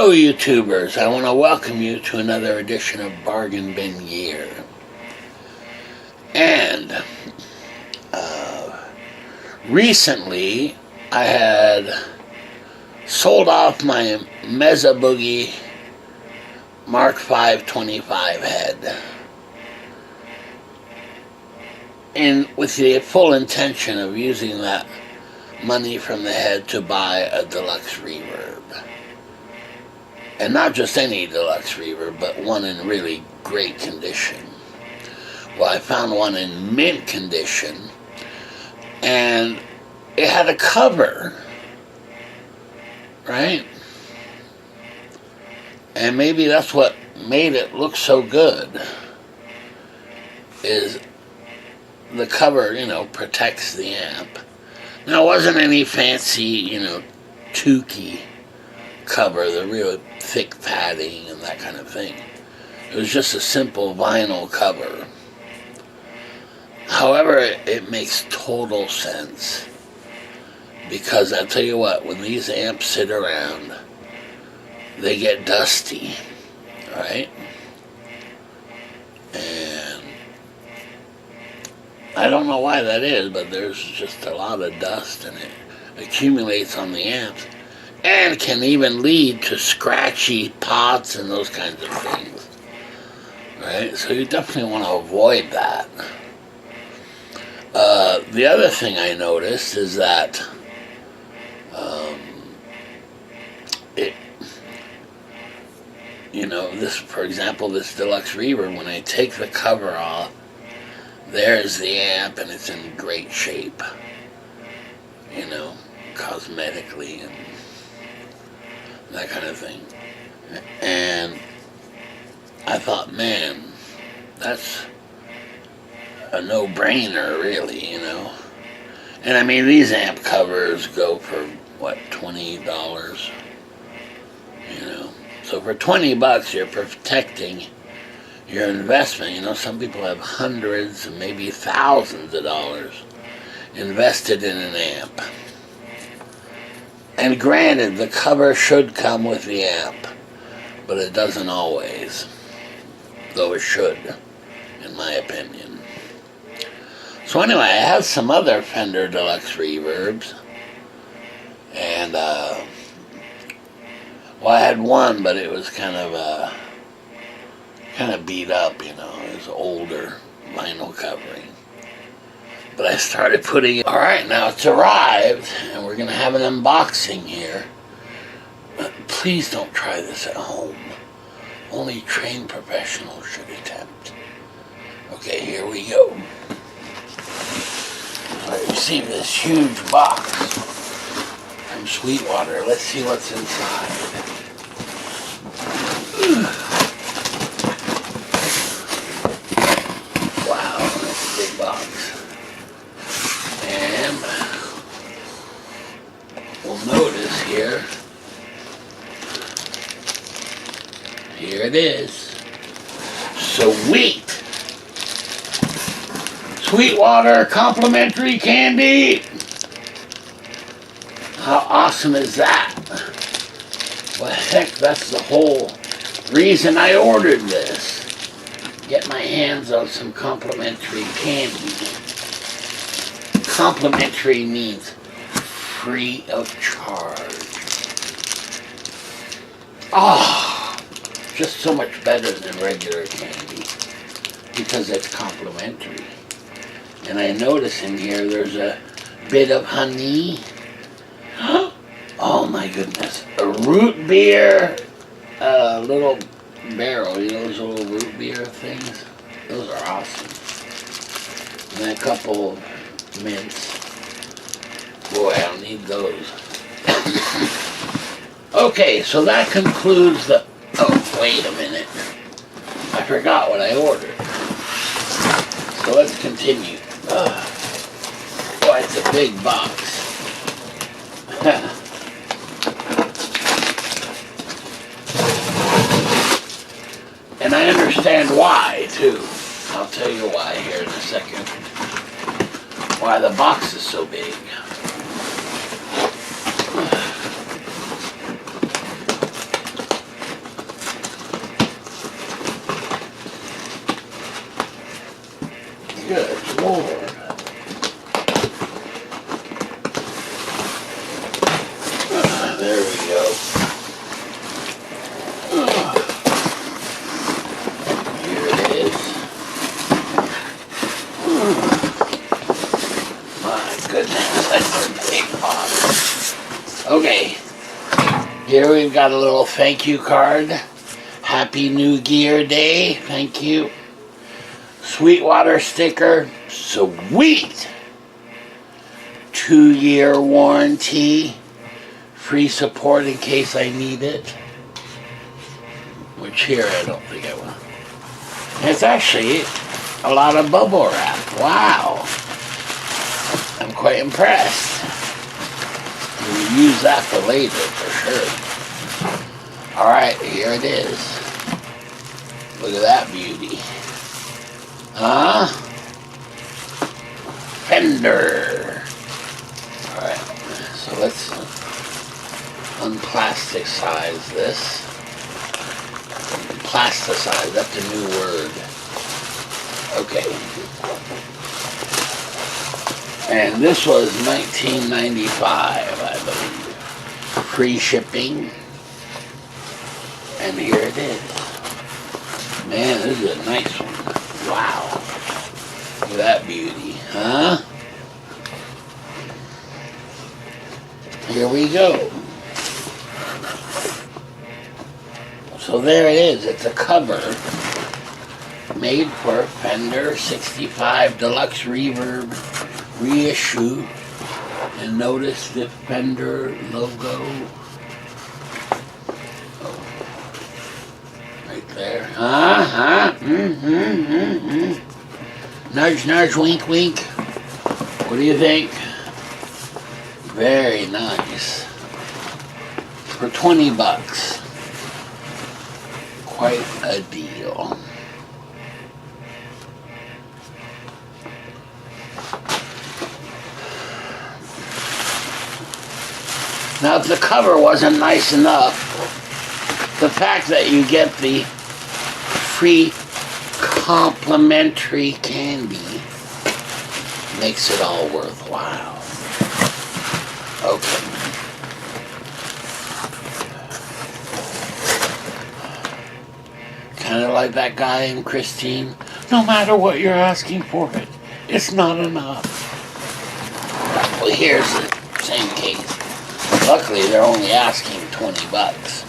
Hello YouTubers, I want to welcome you to another edition of Bargain Bin Gear. And recently I had sold off my Mesa Boogie Mark V 25 head with the full intention of using that money from the head to buy a deluxe reverb. And not just any deluxe reverb, but one in really great condition. Well, I found one in mint condition, and it had a cover, right? And maybe that's what made it look so good, is the cover, protects the amp. Now, it wasn't any fancy, toothy cover, the real thick padding and that kind of thing. It was just a simple vinyl cover. However, it makes total sense, because I'll tell you what, when these amps sit around, they get dusty, right? And I don't know why that is, but there's just a lot of dust, and it accumulates on the amps, and can even lead to scratchy pots and those kinds of things, right? So you definitely want to avoid that. The other thing I noticed is that this, for example, this deluxe reverb, when I take the cover off, there's the amp, and it's in great shape, cosmetically and that kind of thing. And I thought, man, that's a no-brainer, really, And I mean, these amp covers go for, what, $20? So for $20, you're protecting your investment. Some people have hundreds, maybe thousands of dollars invested in an amp. And granted, the cover should come with the amp, but it doesn't always, though it should, in my opinion. So anyway, I have some other Fender Deluxe reverbs, and I had one, but it was kind of beat up, it was older vinyl covering. But I started putting it. Alright, now it's arrived, and we're going to have an unboxing here. Please don't try this at home. Only trained professionals should attempt. Okay, here we go. I received this huge box from Sweetwater. Let's see what's inside. Wow, that's a big box. And we'll notice here it is. Sweet! Sweetwater complimentary candy! How awesome is that? Well, heck, that's the whole reason I ordered this. Get my hands on some complimentary candy. Complimentary means free of charge. Oh, just so much better than regular candy, because it's complimentary. And I notice in here there's a bit of honey. Oh my goodness. A root beer little barrel, those little root beer things? Those are awesome. And a couple of mints. Boy, I don't need those. Okay, so that concludes the... Oh, wait a minute. I forgot what I ordered. So let's continue. Boy, it's a big box. And I understand why, too. I'll tell you why here in a second. Why the box is so big. Good Lord. There we go. Here it is. My goodness, that's a big box. Okay, here we've got a little thank you card. Happy New Gear Day, thank you. Sweetwater sticker, sweet. 2-year warranty. Free support in case I need it. Which here I don't think I will. It's actually a lot of bubble wrap. Wow. I'm quite impressed. We'll use that for later for sure. Alright, here it is. Look at that beauty. Huh? Fender. Alright, so let's unplasticize this. Plasticize, that's a new word. Okay. And this was $19.95, I believe. Free shipping. And here it is. Man, this is a nice one. Wow. Look at that beauty, huh? Here we go. So there it is. It's a cover made for Fender 65 Deluxe Reverb reissue. And notice the Fender logo. Oh. Right there. Nudge, nudge, wink, wink. What do you think? Very nice. For 20 bucks. Quite a deal. Now, if the cover wasn't nice enough, the fact that you get the free complimentary candy makes it all worthwhile. Okay. Kind of like that guy in Christine. No matter what you're asking for it, it's not enough. Well, here's the same case. Luckily, they're only asking 20 bucks.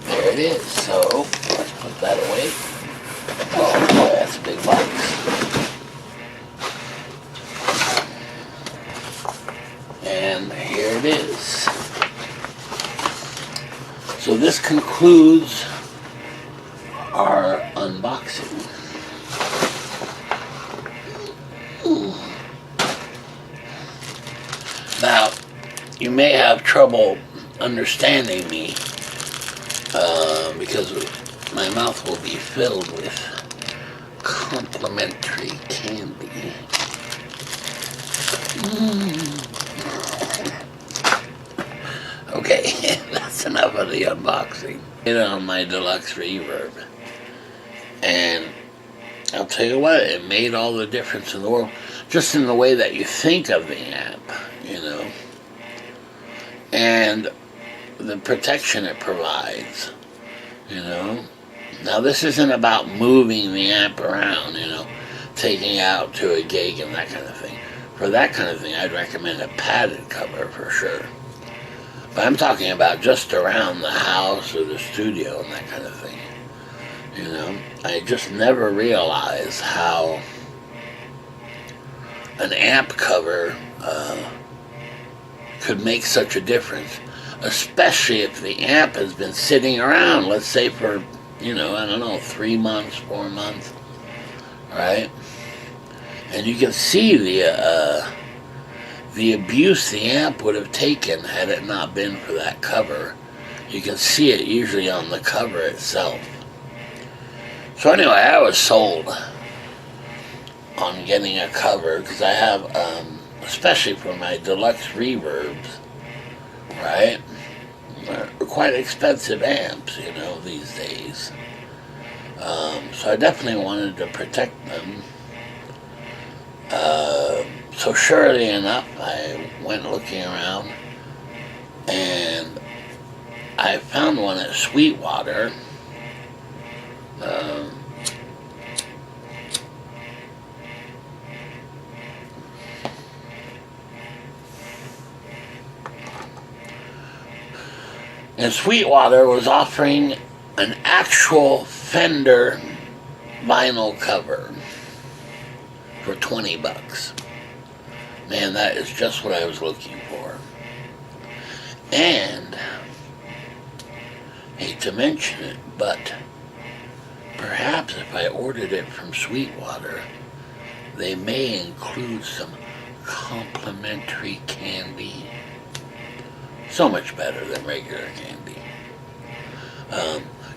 There it is. So, let's put that away. Oh, boy, that's a big box. And here it is. So this concludes our unboxing. Now, you may have trouble understanding me because my mouth will be filled with complimentary candy. Okay, that's enough of the unboxing. Get on my Deluxe Reverb. And I'll tell you what, it made all the difference in the world. Just in the way that you think of the amp, you know. And the protection it provides, you know. Now this isn't about moving the amp around, you know, taking out to a gig and that kind of thing. For that kind of thing, I'd recommend a padded cover for sure. But I'm talking about just around the house or the studio and that kind of thing. You know, I just never realized how an amp cover could make such a difference, especially if the amp has been sitting around, let's say for, you know, I don't know, 3 months, 4 months, right? And you can see the abuse the amp would have taken had it not been for that cover. You can see it usually on the cover itself. So anyway, I was sold on getting a cover because I have, especially for my Deluxe Reverbs, right? They're quite expensive amps, you know, these days. So I definitely wanted to protect them. So surely enough, I went looking around, and I found one at Sweetwater. And Sweetwater was offering an actual Fender vinyl cover for 20 bucks. Man, that is just what I was looking for. And, hate to mention it, but perhaps if I ordered it from Sweetwater, they may include some complimentary candy. So much better than regular candy.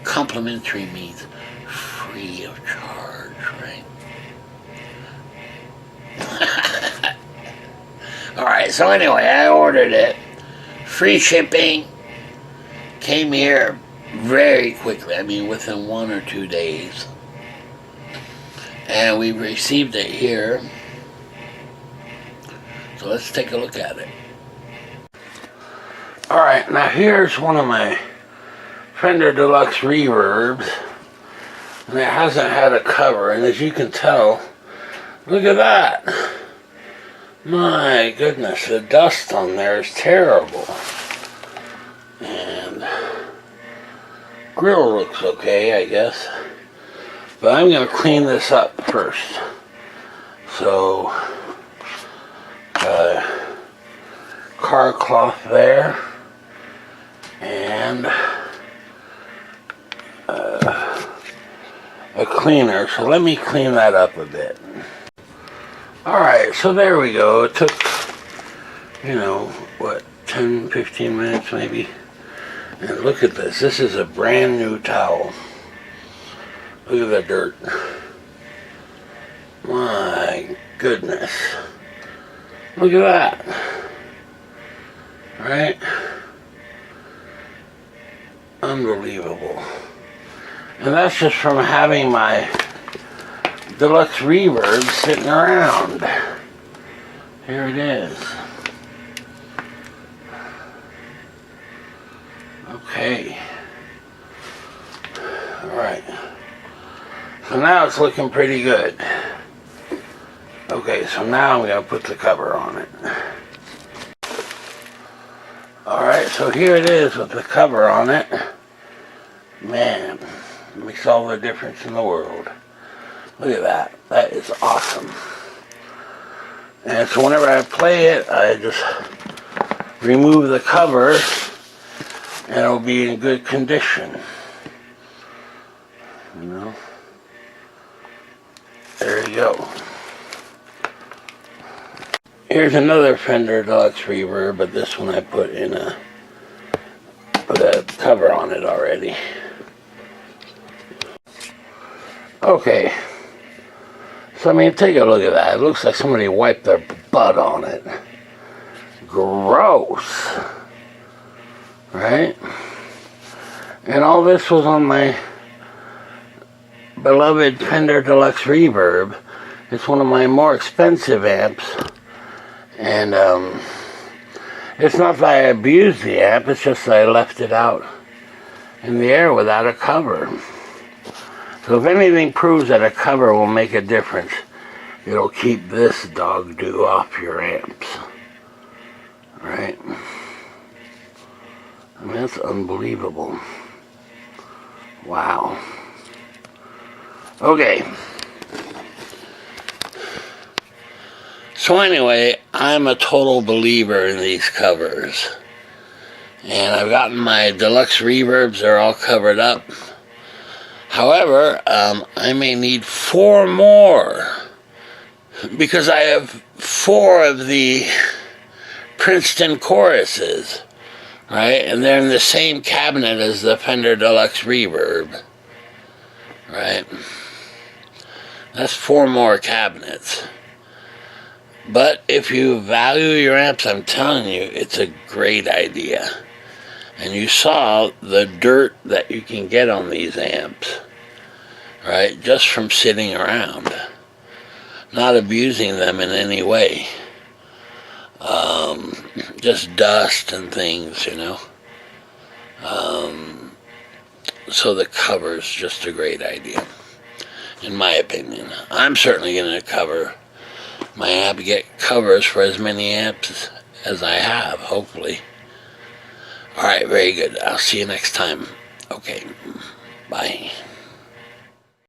Complimentary means free of charge, right? Alright, so anyway, I ordered it. Free shipping. Came here very quickly. I mean, within 1 or 2 days. And we received it here. So let's take a look at it. Alright, now here's one of my Fender Deluxe Reverbs. And it hasn't had a cover. And as you can tell, look at that. My goodness, the dust on there is terrible. And grill looks okay, I guess. But I'm going to clean this up first. So, car cloth there. And a cleaner. So let me clean that up a bit. Alright, so there we go. It took, you know, what, 10, 15 minutes maybe. And look at this. This is a brand new towel. Look at the dirt. My goodness. Look at that. Right? Unbelievable. And that's just from having my Deluxe Reverb sitting around. Here it is. Okay. Alright. So now it's looking pretty good. Okay, so now I'm going to put the cover on it. Alright, so here it is with the cover on it. Man, it makes all the difference in the world. Look at that. That is awesome. And so whenever I play it, I just remove the cover and it'll be in good condition. You know? There you go. Here's another Fender Deluxe Reverb, but this one I put in put a cover on it already. Okay. So, I mean, take a look at that. It looks like somebody wiped their butt on it. Gross. Right? And all this was on my beloved Fender Deluxe Reverb. It's one of my more expensive amps. And it's not that I abused the amp, it's just that I left it out in the air without a cover. So if anything proves that a cover will make a difference, it'll keep this dog do off your amps. Right? I mean, that's unbelievable. Wow. Okay. So anyway, I'm a total believer in these covers. And I've gotten my Deluxe Reverbs, they're all covered up. However, I may need 4 more. Because I have 4 of the Princeton choruses. Right? And they're in the same cabinet as the Fender Deluxe Reverb. Right? That's 4 more cabinets. But if you value your amps, I'm telling you, it's a great idea. And you saw the dirt that you can get on these amps. right? Just from sitting around, not abusing them in any way. Just dust and things, you know. So the cover's just a great idea, in my opinion. I'm certainly going to cover my amp, get covers for as many amps as I have, hopefully. Alright, very good. I'll see you next time. Okay, bye.